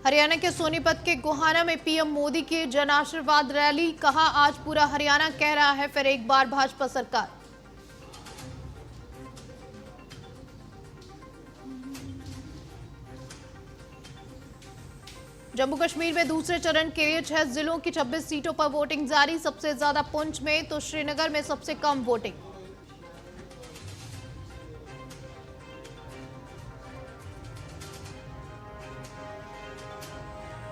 हरियाणा के सोनीपत के गोहाना में पीएम मोदी की जन आशीर्वाद रैली। कहा, आज पूरा हरियाणा कह रहा है फिर एक बार भाजपा सरकार। जम्मू कश्मीर में दूसरे चरण के लिए 6 जिलों की 26 सीटों पर वोटिंग जारी। सबसे ज्यादा पुंछ में तो श्रीनगर में सबसे कम वोटिंग।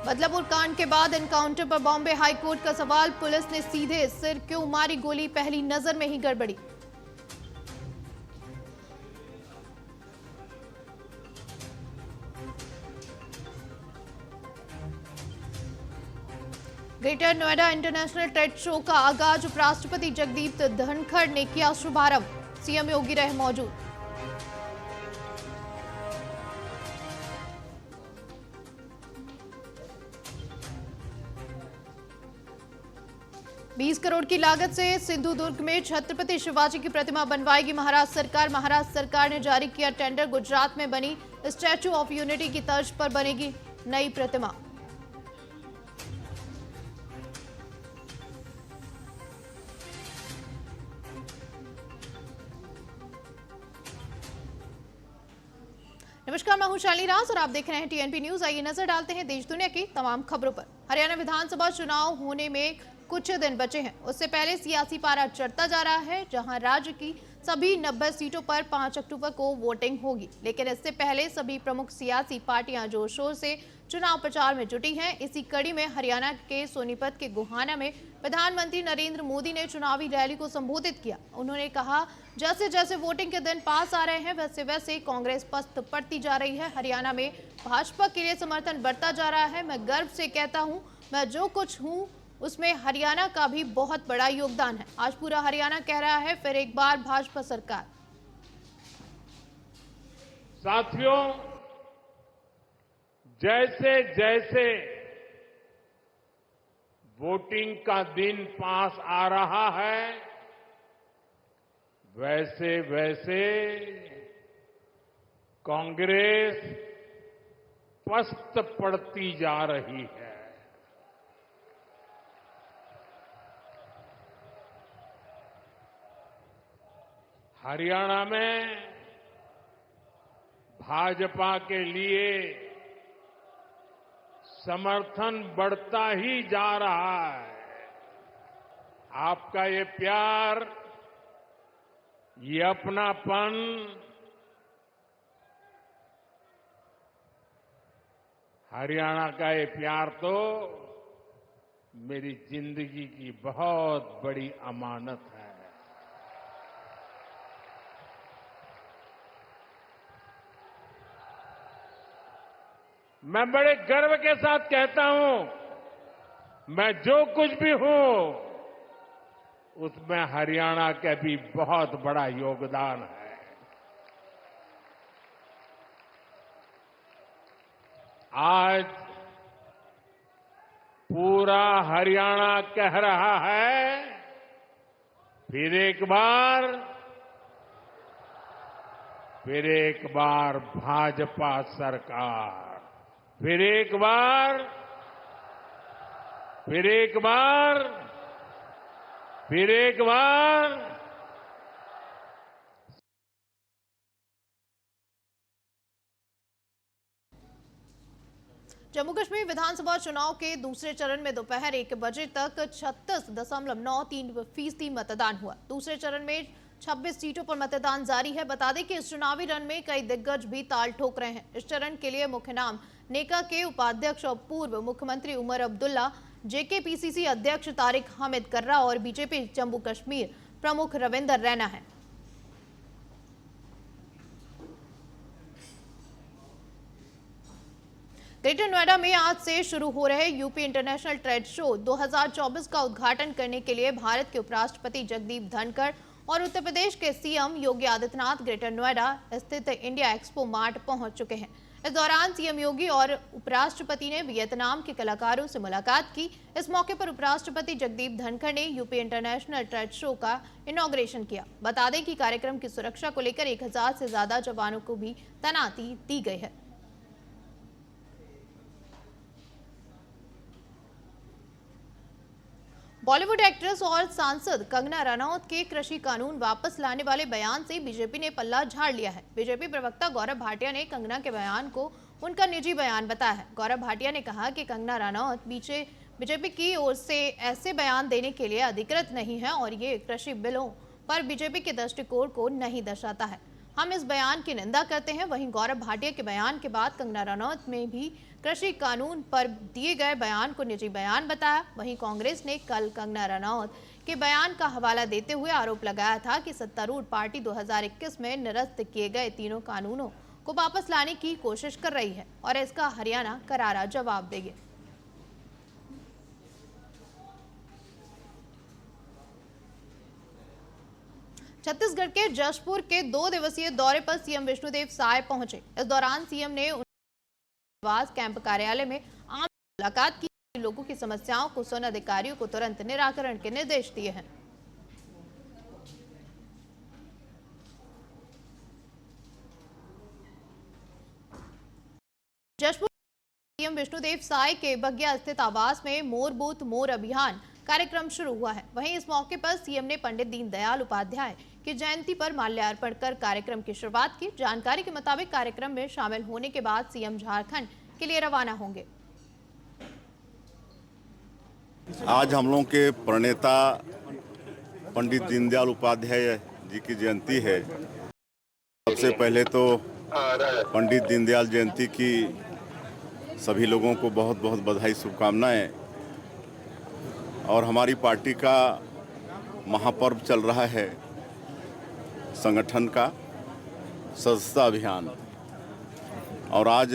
बदलापुर कांड के बाद एनकाउंटर पर बॉम्बे हाईकोर्ट का सवाल। पुलिस ने सीधे सिर क्यों मारी गोली, पहली नजर में ही गड़बड़ी। Greater Noida international trade show का आगाज उपराष्ट्रपति जगदीप धनखड़ ने किया शुभारंभ। सीएम योगी रहे मौजूद। ₹20 करोड़ की लागत से सिंधुदुर्ग में छत्रपति शिवाजी की प्रतिमा बनवाएगी महाराष्ट्र सरकार। महाराष्ट्र सरकार ने जारी किया टेंडर। गुजरात में बनी स्टैच्यू ऑफ यूनिटी की तर्ज पर बनेगी नई प्रतिमा। नमस्कार, मैं हूं शालिनी राज और आप देख रहे हैं टीएनपी न्यूज। आइए नजर डालते हैं देश दुनिया की तमाम खबरों पर। हरियाणा विधानसभा चुनाव होने में कुछ दिन बचे हैं। उससे पहले सियासी पारा चढ़ता जा रहा है, जहां राज्य की सभी 90 सीटों पर 5 अक्टूबर को वोटिंग होगी। लेकिन इससे पहले सभी प्रमुख सियासी पार्टियां जोर शोर से चुनाव प्रचार में जुटी हैं। इसी कड़ी में हरियाणा के सोनीपत के गोहाना में प्रधानमंत्री नरेंद्र मोदी ने चुनावी रैली को संबोधित किया। उन्होंने कहा, जैसे जैसे वोटिंग के दिन पास आ रहे हैं वैसे वैसे कांग्रेस पस्त पड़ती जा रही है। हरियाणा में भाजपा के लिए समर्थन बढ़ता जा रहा है। मैं गर्व से कहता हूं, मैं जो कुछ हूं उसमें हरियाणा का भी बहुत बड़ा योगदान है। आज पूरा हरियाणा कह रहा है फिर एक बार भाजपा सरकार। साथियों, जैसे जैसे वोटिंग का दिन पास आ रहा है वैसे वैसे कांग्रेस पस्त पड़ती जा रही है। हरियाणा में भाजपा के लिए समर्थन बढ़ता ही जा रहा है। आपका ये प्यार, ये अपनापन हरियाणा का ये प्यार तो मेरी जिंदगी की बहुत बड़ी अमानत है। मैं बड़े गर्व के साथ कहता हूं, मैं जो कुछ भी हूं उसमें हरियाणा का भी बहुत बड़ा योगदान है। आज पूरा हरियाणा कह रहा है फिर एक बार भाजपा सरकार। फिर एक बार जम्मू कश्मीर विधानसभा चुनाव के दूसरे चरण में दोपहर 1 बजे तक 36.93% मतदान हुआ। दूसरे चरण में 26 सीटों पर मतदान जारी है। बता दें कि इस चुनावी रण में कई दिग्गज भी ताल ठोक रहे हैं। इस चरण के लिए मुख्य नाम नेका के उपाध्यक्ष और पूर्व मुख्यमंत्री उमर अब्दुल्ला, जेकेपीसीसी अध्यक्ष तारिक हामिद कर्रा और बीजेपी जम्मू कश्मीर प्रमुख रविंदर रैना है। ग्रेटर नोएडा में आज से शुरू हो रहे यूपी इंटरनेशनल ट्रेड शो 2024 का उद्घाटन करने के लिए भारत के उपराष्ट्रपति जगदीप धनखड़ और उत्तर प्रदेश के सीएम योगी आदित्यनाथ ग्रेटर नोएडा स्थित इंडिया एक्सपो मार्ट पहुंच चुके हैं। इस दौरान सीएम योगी और उपराष्ट्रपति ने वियतनाम के कलाकारों से मुलाकात की। इस मौके पर उपराष्ट्रपति जगदीप धनखड़ ने यूपी इंटरनेशनल ट्रेड शो का इनॉग्रेशन किया। बता दें कि कार्यक्रम की सुरक्षा को लेकर 1000 से ज्यादा जवानों को भी तैनाती दी गई है। बॉलीवुड एक्ट्रेस और सांसद कंगना रनौत के कृषि कानून वापस लाने वाले बयान से बीजेपी ने पल्ला झाड़ लिया है। बीजेपी प्रवक्ता गौरव भाटिया ने कंगना के बयान को उनका निजी बयान बताया है। गौरव भाटिया ने कहा कि कंगना रनौत बीजेपी की ओर से ऐसे बयान देने के लिए अधिकृत नहीं है और ये कृषि बिलों पर बीजेपी के दृष्टिकोण को नहीं दर्शाता है। हम इस बयान की निंदा करते हैं। वहीं गौरव भाटिया के बयान के बाद कंगना रनौत में भी कृषि कानून पर दिए गए बयान को निजी बयान बताया। वहीं कांग्रेस ने कल कंगना रनौत के बयान का हवाला देते हुए आरोप लगाया था कि सत्तारूढ़ पार्टी 2021 में निरस्त किए गए तीनों कानूनों को वापस लाने की कोशिश कर रही है और इसका हरियाणा करारा जवाब देगा। छत्तीसगढ़ के जशपुर के 2 दिवसीय दौरे पर सीएम विष्णुदेव साय पहुंचे। इस दौरान सीएम ने आवास कैंप कार्यालय में आम मुलाकात की। लोगों की समस्याओं को सुन अधिकारियों को तुरंत निराकरण के निर्देश दिए हैं। जशपुर सीएम विष्णुदेव साय के बगिया स्थित आवास में मोर बूथ मोर अभियान कार्यक्रम शुरू हुआ है। वहीं इस मौके पर सीएम ने पंडित दीनदयाल उपाध्याय की जयंती पर माल्यार्पण कर कार्यक्रम की शुरुआत की। जानकारी के मुताबिक कार्यक्रम में शामिल होने के बाद सीएम झारखंड के लिए रवाना होंगे। आज हम लोगों के प्रणेता पंडित दीनदयाल उपाध्याय जी की जयंती है। सबसे पहले तो पंडित दीनदयाल जयंती की सभी लोगों को बहुत बहुत बधाई, शुभकामनाएं। और हमारी पार्टी का महापर्व चल रहा है, संगठन का सदस्यता अभियान। और आज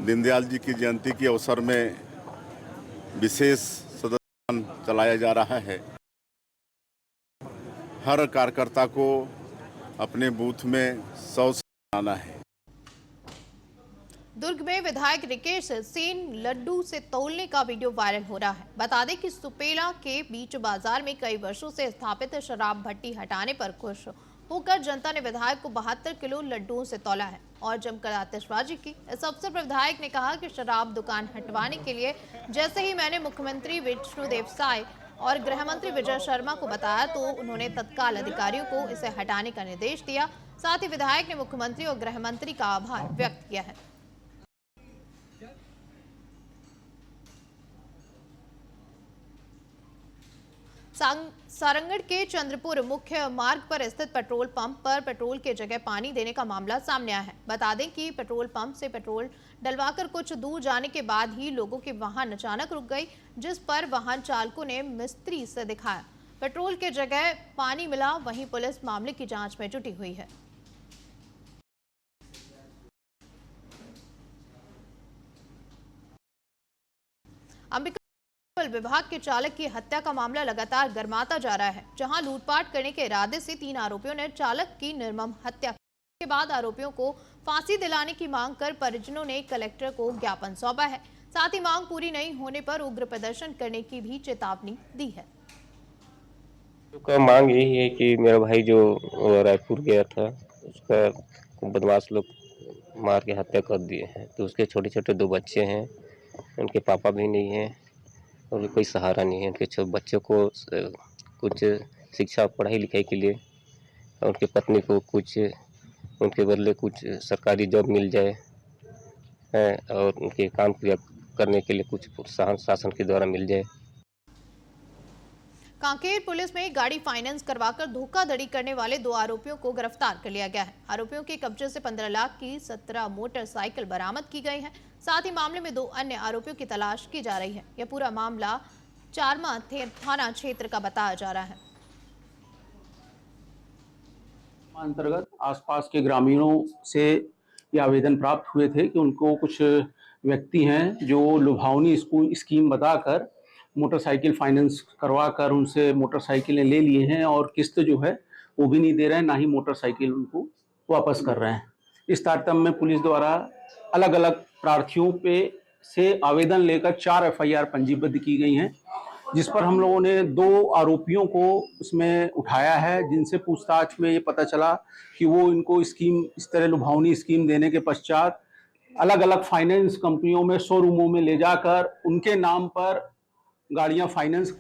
दीनदयाल जी की जयंती के अवसर में विशेष सदस्यता अभियान चलाया जा रहा है। हर कार्यकर्ता को अपने बूथ में 100 आना है। दुर्ग में विधायक रिकेश सेन लड्डू से तौलने का वीडियो वायरल हो रहा है। बता दें कि सुपेला के बीच बाजार में कई वर्षों से स्थापित शराब भट्टी हटाने पर खुश होकर जनता ने विधायक को 72 किलो लड्डुओं से तौला है और जमकर आतिशबाजी की। इस अवसर पर विधायक ने कहा कि शराब दुकान हटवाने के लिए जैसे ही मैंने मुख्यमंत्री विष्णुदेव साय और गृह मंत्री विजय शर्मा को बताया तो उन्होंने तत्काल अधिकारियों को इसे हटाने का निर्देश दिया। साथ ही विधायक ने मुख्यमंत्री और गृह मंत्री का आभार व्यक्त किया है। सारंगढ़ के चंद्रपुर मुख्य मार्ग पर स्थित पेट्रोल पंप पर पेट्रोल के जगह पानी देने का मामला सामने आया है। बता दें कि पेट्रोल पंप से पेट्रोल डलवाकर कुछ दूर जाने के बाद ही लोगों के वाहन अचानक रुक गई, जिस पर वाहन चालकों ने मिस्त्री से दिखाया पेट्रोल के जगह पानी मिला। वहीं पुलिस मामले की जांच में जुटी हुई है। अंबिका विभाग के चालक की हत्या का मामला लगातार गर्माता जा रहा है। जहां लूटपाट करने के इरादे से 3 आरोपियों ने चालक की निर्मम हत्या के बाद आरोपियों को फांसी दिलाने की मांग कर परिजनों ने कलेक्टर को ज्ञापन सौंपा है। साथ ही मांग पूरी नहीं होने पर उग्र प्रदर्शन करने की भी चेतावनी दी है। उसका मांग यही है कि मेरा भाई जो रायपुर गया था, उसका बदमाश लोग मार के हत्या कर दिए हैं। तो उसके छोटे छोटे 2 बच्चे हैं, उनके पापा भी नहीं हैं और कोई सहारा नहीं है। उनके बच्चों को कुछ शिक्षा पढ़ाई लिखाई के लिए, उनके पत्नी को कुछ उनके बदले कुछ सरकारी जॉब मिल जाए और उनके काम क्रिया करने के लिए कुछ प्रोत्साहन शासन के द्वारा मिल जाए। कांकेर पुलिस में गाड़ी फाइनेंस करवाकर धोखाधड़ी करने वाले 2 आरोपियों को गिरफ्तार कर लिया गया है। आरोपियों के कब्जे से 15 लाख की 17 मोटरसाइकिल बरामद की गई है। साथ ही मामले में 2 अन्य आरोपियों की तलाश की जा रही है। यह पूरा मामला चारमा थाना क्षेत्र का बताया जा रहा है। अंतर्गत आसपास के ग्रामीणों से ये आवेदन प्राप्त हुए थे कि उनको कुछ व्यक्ति हैं जो लुभावनी स्कीम बताकर मोटरसाइकिल फाइनेंस करवाकर उनसे मोटरसाइकिलें ले लिए हैं और किस्त जो है वो भी नहीं दे रहे हैं, ना ही मोटरसाइकिल उनको वापस कर रहे हैं। इस तारतम्य में पुलिस द्वारा अलग अलग प्रार्थियों पे से आवेदन लेकर 4 FIR पंजीबद्ध की गई हैं, जिस पर हम लोगों ने 2 आरोपियों को उसमें उठाया है, जिनसे पूछताछ में ये पता चला कि वो इनको स्कीम इस तरह लुभावनी स्कीम देने के पश्चात अलग अलग फाइनेंस कंपनियों में शोरूमों में ले जाकर उनके नाम पर गाड़ियां फाइनेंस।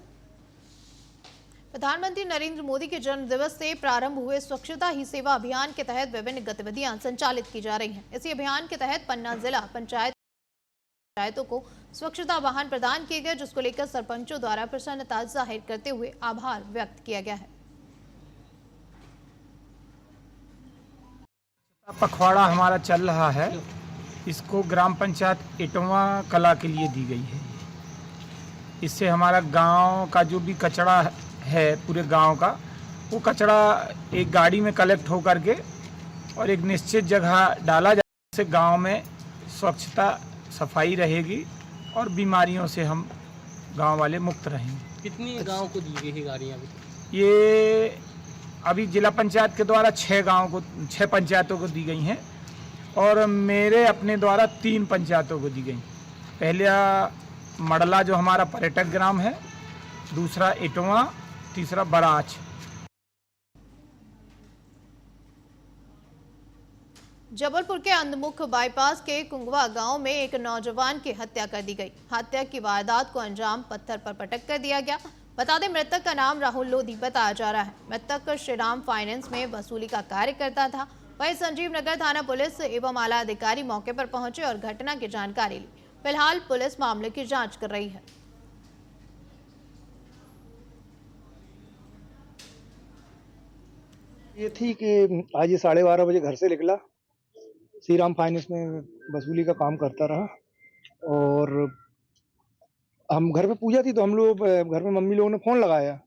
प्रधानमंत्री नरेंद्र मोदी के जन्म दिवस से प्रारंभ हुए स्वच्छता ही सेवा अभियान के तहत विभिन्न गतिविधियां संचालित की जा रही हैं। इसी अभियान के तहत पन्ना जिला पंचायतों को स्वच्छता वाहन प्रदान किए गए, जिसको लेकर सरपंचों द्वारा प्रसन्नता जाहिर करते हुए आभार व्यक्त किया गया है। पखवाड़ा हमारा चल रहा है, इसको ग्राम पंचायत इटवा कला के लिए दी गई है। इससे हमारा गांव का जो भी कचरा है पूरे गांव का, वो कचरा एक गाड़ी में कलेक्ट हो करके और एक निश्चित जगह डाला जाए, जिससे गांव में स्वच्छता सफाई रहेगी और बीमारियों से हम गांव वाले मुक्त रहेंगे। कितनी गांव को दी गई है गाड़ियाँ? ये अभी जिला पंचायत के द्वारा 6 पंचायतों को दी गई हैं और मेरे अपने द्वारा 3 पंचायतों को दी गई। पहला मडला जो हमारा पर्यटक ग्राम है, दूसरा इटवा, तीसरा बराच। जबलपुर के अंधमुख बाईपास के कुंगवा गांव में एक नौजवान की हत्या कर दी गई। हत्या की वारदात को अंजाम पत्थर पर पटक कर दिया गया। बता दें, मृतक का नाम राहुल लोधी बताया जा रहा है। मृतक श्रीराम फाइनेंस में वसूली का कार्य करता था। वहीं संजीव नगर थाना पुलिस एवं आला अधिकारी मौके पर पहुंचे और घटना की जानकारी ली। फिलहाल पुलिस मामले की जांच कर रही है। ये थी कि आज ये 12:30 बजे घर से निकला, श्रीराम फाइनेंस में वसूली का काम करता रहा और हम घर पे पूजा थी तो हम लोग घर में मम्मी लोगों ने फ़ोन लगाया,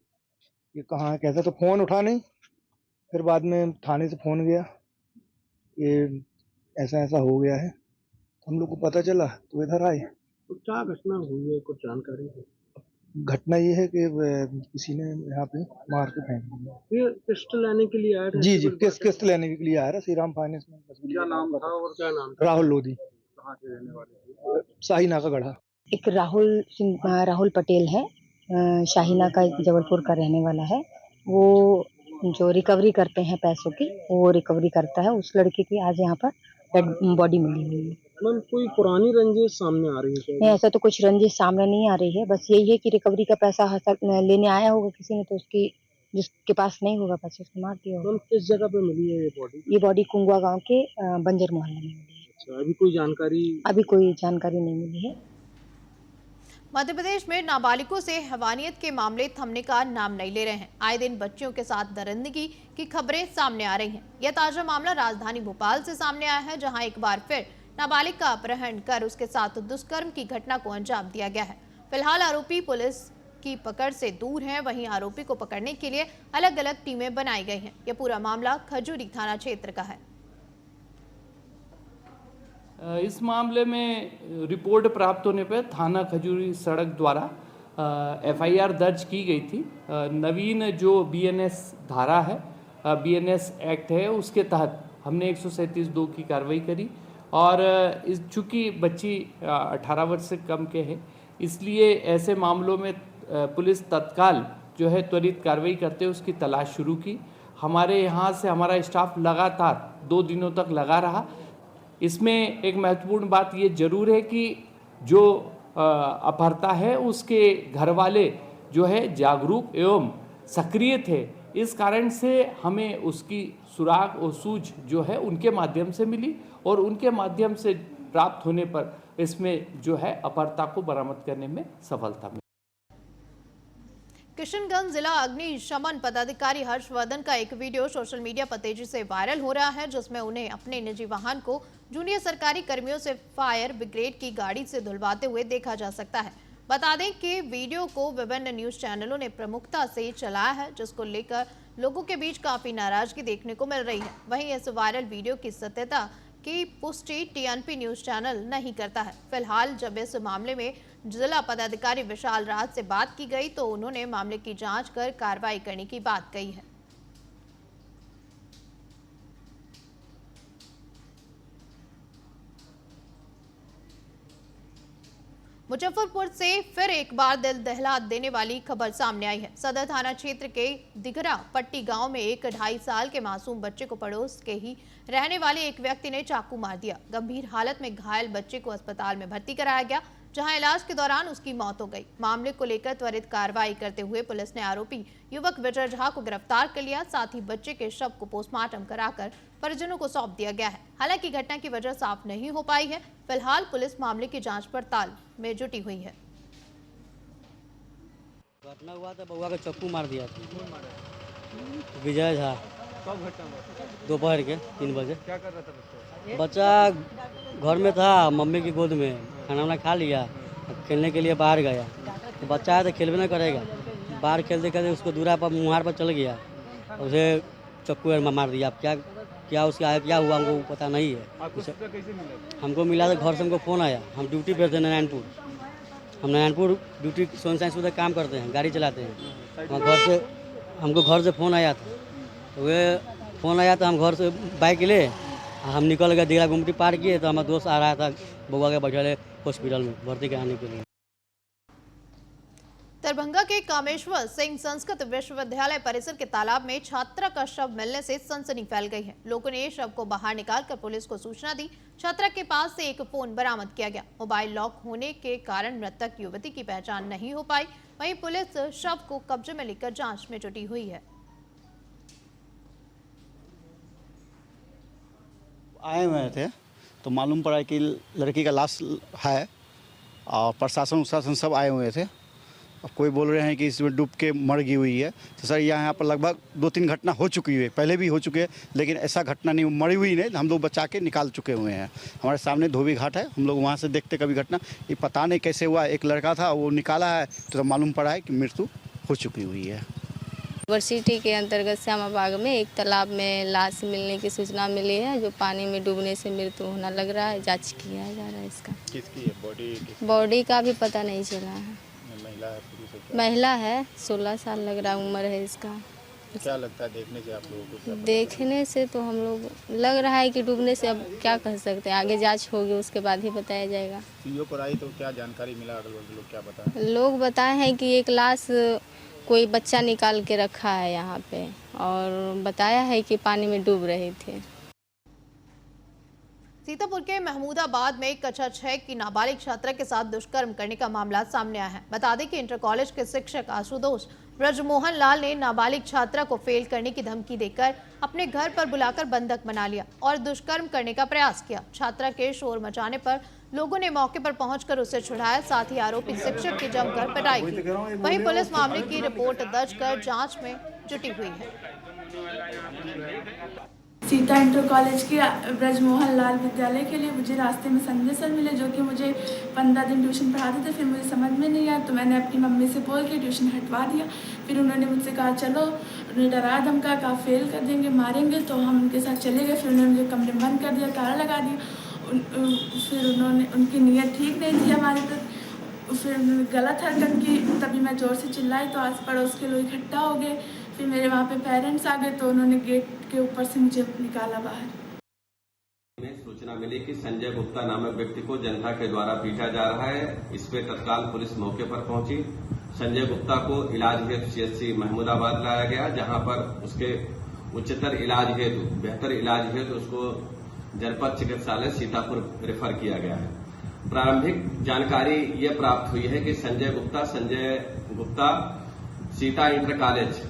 ये कहाँ है कैसा, तो फ़ोन उठा नहीं। फिर बाद में थाने से फ़ोन गया, ये ऐसा ऐसा हो गया है। हम लोग को पता चला तो इधर आए। तो क्या घटना हुई है, कुछ जानकारी है? घटना ये है कि किसी ने यहाँ पे मार के फेंक दिया। ये किस्त लेने के लिए आया था? जी किस्त लेने के लिए आया था श्रीराम फाइनेंस में। क्या नाम था और क्या नाम था? राहुल लोधी। कहाँ के रहने वाले? शाहीना का गढ़ा। एक राहुल पटेल है, शाहीना का, जबलपुर का रहने वाला है। वो जो रिकवरी करते हैं पैसों की, वो रिकवरी करता है। उस लड़के की आज यहाँ पर डेड बॉडी मिली हुई है। मैम, कोई पुरानी रंजिश सामने आ रही है? नहीं, ऐसा तो कुछ रंजिश सामने नहीं आ रही है। बस यही है कि रिकवरी का पैसा लेने आया होगा किसी ने, तो उसकी जिसके पास नहीं होगा पैसा उसको मार दिया होगा। किस जगह पे मिली है ये बॉडी? ये बॉडी कुंगवा गाँव के बंजर मोहल्ले में मिली है। अच्छा, अभी कोई जानकारी नहीं मिली है। मध्य प्रदेश में नाबालिगों से हैवानियत के मामले थमने का नाम नहीं ले रहे हैं। आए दिन बच्चियों के साथ दरिंदगी की खबरें सामने आ रही हैं। यह ताजा मामला राजधानी भोपाल से सामने आया है, जहां एक बार फिर नाबालिग का अपहरण कर उसके साथ दुष्कर्म की घटना को अंजाम दिया गया है। फिलहाल आरोपी पुलिस की पकड़ से दूर हैं। वहीं आरोपी को पकड़ने के लिए अलग अलग टीमें बनाई गई हैं। यह पूरा मामला खजूरी थाना क्षेत्र का है। इस मामले में रिपोर्ट प्राप्त होने पर थाना खजूरी सड़क द्वारा FIR दर्ज की गई थी। नवीन जो BNS धारा है, BNS एक्ट है, उसके तहत हमने 137(2) की कार्रवाई करी और चूँकि बच्ची 18 वर्ष से कम के है, इसलिए ऐसे मामलों में पुलिस तत्काल जो है त्वरित कार्रवाई करते हुए उसकी तलाश शुरू की। हमारे यहाँ से हमारा स्टाफ लगातार 2 दिनों तक लगा रहा। इसमें एक महत्वपूर्ण बात ये जरूर है कि जो अपहर्ता है उसके घर वाले जो है जागरूक एवं सक्रिय थे। इस कारण से हमें उसकी सुराग और सूझ जो है उनके माध्यम से मिली और उनके माध्यम से प्राप्त होने पर इसमें जो है अपहर्ता को बरामद करने में सफलता मिली। किशनगंज जिला अग्निशमन पदाधिकारी हर्षवर्धन का एक वीडियो सोशल मीडिया पर तेजी से वायरल हो रहा है, जिसमें उन्हें अपने निजी वाहन को जूनियर सरकारी कर्मियों से फायर ब्रिगेड की गाड़ी से धुलवाते हुए देखा जा सकता है। बता दें कि वीडियो को विभिन्न न्यूज चैनलों ने प्रमुखता से चलाया है, जिसको लेकर लोगों के बीच काफी नाराजगी देखने को मिल रही है। वहीं इस वायरल वीडियो की सत्यता की पुष्टि TNP न्यूज चैनल नहीं करता है। फिलहाल जब इस मामले में जिला पदाधिकारी विशाल राज से बात की गई तो उन्होंने मामले की जांच कर कार्रवाई करने की बात कही है। मुजफ्फरपुर से फिर एक बार दिल दहला देने वाली खबर सामने आई है। सदर थाना क्षेत्र के दिघरा पट्टी गांव में एक 2.5 साल के मासूम बच्चे को पड़ोस के ही रहने वाले एक व्यक्ति ने चाकू मार दिया। गंभीर हालत में घायल बच्चे को अस्पताल में भर्ती कराया गया। जहां इलाज के दौरान उसकी मौत हो गई। मामले को लेकर त्वरित कार्रवाई करते हुए पुलिस ने आरोपी युवक विजय झा को गिरफ्तार कर लिया। साथ ही बच्चे के शव को पोस्टमार्टम कराकर परिजनों को सौंप दिया गया है। हालांकि घटना की वजह साफ नहीं हो पाई है। फिलहाल पुलिस मामले की जांच पड़ताल में जुटी हुई है। घटना हुआ था, बउआ का चक्कू मार दिया था विजय झा। कब घटना हुआ? दोपहर के 3 बजे। क्या कर रहा था बच्चा घर में था, मम्मी की गोद में, खाना वाना खा लिया, खेलने के लिए बाहर गया। तो बच्चा है तो खेलवे ना करेगा, बाहर खेलते खेलते उसको दूरा पर मुहार पर चल गया, उसे चक्कू मार दिया। अब क्या उसका क्या हुआ हमको पता नहीं है। आपको सूचना कैसे मिला? हमको मिला था, घर से हमको फ़ोन आया। हम ड्यूटी पे थे नारायणपुर। हम नारायणपुर ड्यूटी सोनसाइन सुधा काम करते हैं, गाड़ी चलाते हैं। वहाँ घर से हमको घर से फ़ोन आया था, तो वे फ़ोन आया तो हम घर से बाइक ले हम निकल गए, दिघरा गुमटी पार किए तो हमारा दोस्त आ रहा था बउआ के बैठे हॉस्पिटल में भर्ती कराने के लिए। दरभंगा के कामेश्वर सिंह संस्कृत विश्वविद्यालय परिसर के तालाब में छात्रा का शव मिलने से सनसनी फैल गई है। लोगों ने शव को बाहर निकालकर पुलिस को सूचना दी। छात्रा के पास से एक फोन बरामद किया गया। मोबाइल लॉक होने के कारण मृतक युवती की पहचान नहीं हो पाई। वहीं पुलिस शव को कब्जे में लेकर जांच में जुटी हुई है। आए हुए थे तो मालूम पड़ा कि लड़की का लाश है और प्रशासन उशासन सब आए हुए थे। अब कोई बोल रहे हैं कि इसमें डूब के मर गई हुई है। तो सर यहाँ पर लगभग 2-3 घटना हो चुकी है, पहले भी हो चुके हैं, लेकिन ऐसा घटना नहीं, मरी हुई नहीं, हम लोग बचा के निकाल चुके हुए हैं। हमारे सामने धोबी घाट है, हम लोग वहाँ से देखते कभी घटना, ये पता नहीं कैसे हुआ। एक लड़का था वो निकाला है तो मालूम पड़ा है कि मृत्यु हो चुकी हुई है। यूनिवर्सिटी के अंतर्गत श्यामा बाग में एक तालाब में लाश मिलने की सूचना मिली है, जो पानी में डूबने से मृत्यु होना लग रहा है। जांच किया जा रहा है इसका। किसकी है? बॉडी का भी पता नहीं चला है। महिला है, 16 साल लग रहा उम्र है इसका। क्या लगता है देखने से आप लोगों को? देखने से तो हम लोग लग रहा है कि डूबने से, अब क्या कह सकते हैं, आगे जांच होगी उसके बाद ही बताया जाएगा। सीओ पर आई तो क्या जानकारी मिला? लोग क्या बताए? लोग बताए हैं कि एक लाश कोई बच्चा निकाल के रखा है यहाँ पे, और बताया है कि पानी में डूब रहे थे। सीतापुर के महमूदाबाद में कक्षा 6 की नाबालिग छात्रा के साथ दुष्कर्म करने का मामला सामने आया है। बता दें कि इंटर कॉलेज के शिक्षक आशुतोष ब्रजमोहन लाल ने नाबालिग छात्रा को फेल करने की धमकी देकर अपने घर पर बुलाकर बंधक बना लिया और दुष्कर्म करने का प्रयास किया। छात्रा के शोर मचाने पर लोगों ने मौके पर पहुंचकर उसे छुड़ाया। साथ ही आरोपी शिक्षक की जमकर पिटाई की। वहीं पुलिस मामले की रिपोर्ट दर्ज कर जांच में जुटी हुई है। सीता इंटर कॉलेज के ब्रजमोहन लाल विद्यालय के लिए मुझे रास्ते में संजय सर मिले, जो कि मुझे 15 दिन ट्यूशन पढ़ाते थे। फिर मुझे समझ में नहीं आया तो मैंने अपनी मम्मी से बोल के ट्यूशन हटवा दिया। फिर उन्होंने मुझसे कहा चलो, उन्होंने डरा धमका, कहा फेल कर देंगे, मारेंगे। तो हम उनके साथ चले गए। फिर उन्होंने मुझे कमरे में बंद कर दिया, ताला लगा दिया। फिर उन्होंने, उनकी नीयत ठीक नहीं थी हमारे प्रति, फिर उन्होंने गलत हरकत की। तभी मैं ज़ोर से चिल्लाई तो आस पड़ोस के लोग इकट्ठा हो गए। फिर मेरे वहाँ पे पेरेंट्स आ गए तो उन्होंने गेट के ऊपर से मुझे निकाला बाहर। सूचना मिली कि संजय गुप्ता नामक व्यक्ति को जनता के द्वारा पीटा जा रहा है। इस पे तत्काल पुलिस मौके पर पहुंची। संजय गुप्ता को इलाज हेतु सीएचसी महमूदाबाद लाया गया, जहां पर उसके उच्चतर इलाज हेतु, बेहतर इलाज हेतु उसको जनपद चिकित्सालय सीतापुर रेफर किया गया है। प्रारंभिक जानकारी ये प्राप्त हुई है कि संजय गुप्ता सीता इंटर कॉलेज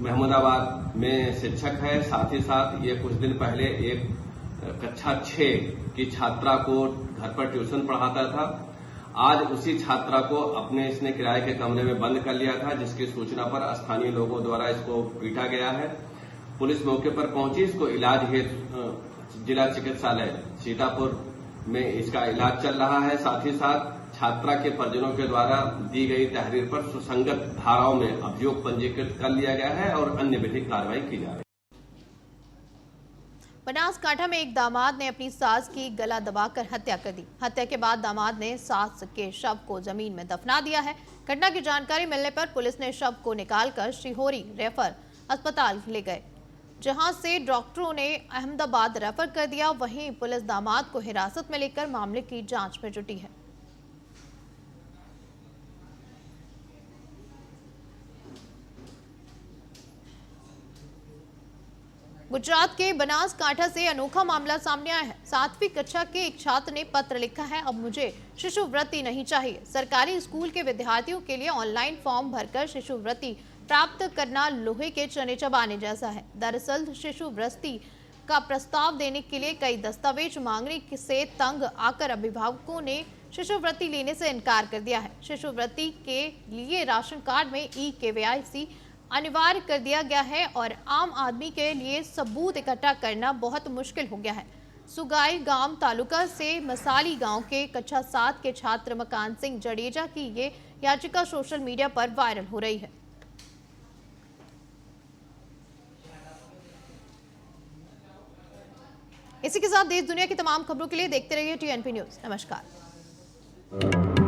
महमूदाबाद में शिक्षक है। साथ ही साथ ये कुछ दिन पहले एक कक्षा 6 की छात्रा को घर पर ट्यूशन पढ़ाता था। आज उसी छात्रा को अपने इसने किराए के कमरे में बंद कर लिया था, जिसकी सूचना पर स्थानीय लोगों द्वारा इसको पीटा गया है। पुलिस मौके पर पहुंची, इसको इलाज हेतु जिला चिकित्सालय सीतापुर में इसका इलाज चल रहा है। साथ ही साथ छात्रा के परिजनों के द्वारा दी गई तहरीर पर सुसंगत धाराओं में अभियोग पंजीकृत कर लिया गया है और अन्य विधिक कार्रवाई की जा रही है। बनासकांठा में एक दामाद ने अपनी सास की गला दबाकर हत्या कर दी। हत्या के बाद दामाद ने सास के शव को जमीन में दफना दिया है। घटना की जानकारी मिलने पर पुलिस ने शव को निकालकर शिहोरी रेफर अस्पताल ले गए, जहां से डॉक्टरों ने अहमदाबाद रेफर कर दिया। वहीं पुलिस दामाद को हिरासत में लेकर मामले की जांच में जुटी है। गुजरात के बनासकांठा से अनोखा मामला सामने आया है। 7वीं कक्षा के एक छात्र ने पत्र लिखा है, अब मुझे शिशुवृत्ति नहीं चाहिए। सरकारी स्कूल के विद्यार्थियों के लिए ऑनलाइन फॉर्म भरकर शिशुवृत्ति प्राप्त करना लोहे के चने चबाने जैसा है। दरअसल शिशुवृत्ति का प्रस्ताव देने के लिए कई दस्तावेज मांगने से तंग आकर अभिभावकों ने शिशुवृत्ति लेने से इनकार कर दिया है। शिशुवृत्ति के लिए राशन कार्ड में ई-KYC अनिवार्य कर दिया गया है और आम आदमी के लिए सबूत इकट्ठा करना बहुत मुश्किल हो गया है। सुगाई गांव तालुका से मसाली गांव के कक्षा 7 के छात्र मकान सिंह जडेजा की ये याचिका सोशल मीडिया पर वायरल हो रही है। इसी के साथ देश दुनिया की तमाम खबरों के लिए देखते रहिए TNP न्यूज। नमस्कार।